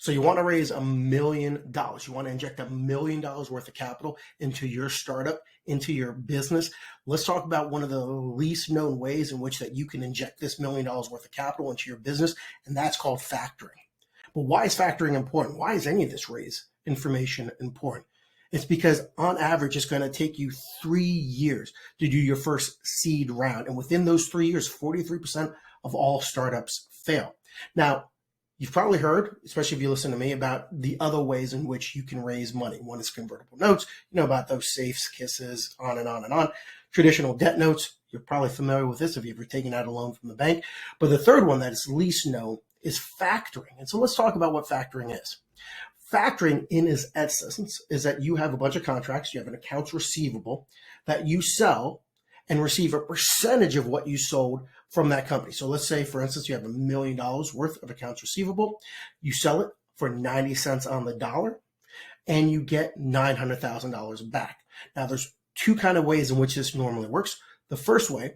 So you want to raise $1 million. You want to inject $1 million worth of capital into your startup, into your business. Let's talk about one of the least known ways in which that you can inject this $1 million worth of capital into your business, and that's called factoring. But why is factoring important? Why is any of this raise information important? It's because on average, it's going to take you 3 years to do your first seed round. And within those 3 years, 43% of all startups fail. Now, you've probably heard, especially if you listen to me, about the other ways in which you can raise money. One is convertible notes. You know about those safes, kisses, on and on and on. Traditional debt notes. You're probably familiar with this if you've ever taken out a loan from the bank. But the third one that is least known is factoring. And so let's talk about what factoring is. Factoring in its essence is that you have a bunch of contracts, you have an accounts receivable that you sell and receive a percentage of what you sold from that company. So let's say, for instance, you have $1 million worth of accounts receivable. You sell it for 90 cents on the dollar and you get $900,000 back. Now, there's two kind of ways in which this normally works. The first way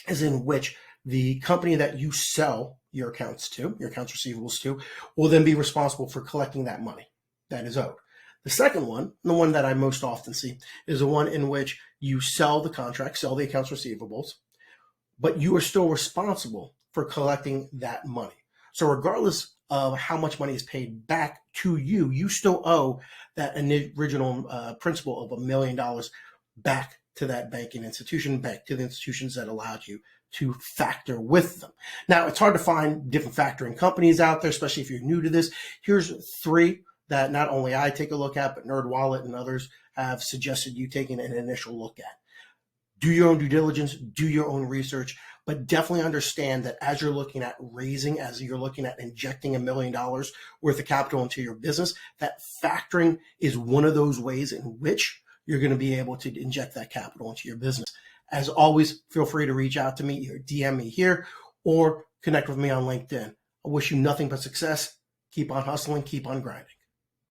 is in which the company that you sell your accounts to, your accounts receivables to, will then be responsible for collecting that money that is owed. The second one, the one that I most often see, is the one in which you sell the contract, sell the accounts receivables, but you are still responsible for collecting that money. So regardless of how much money is paid back to you, you still owe that original principal of $1 million back to that banking institution, back to the institutions that allowed you to factor with them. Now, it's hard to find different factoring companies out there, especially if you're new to this. Here's 3 that not only I take a look at, but NerdWallet and others have suggested you taking an initial look at. Do your own due diligence, do your own research, but definitely understand that as you're looking at raising, as you're looking at injecting $1 million worth of capital into your business, that factoring is one of those ways in which you're going to be able to inject that capital into your business. As always, feel free to reach out to me, either DM me here or connect with me on LinkedIn. I wish you nothing but success. Keep on hustling, keep on grinding.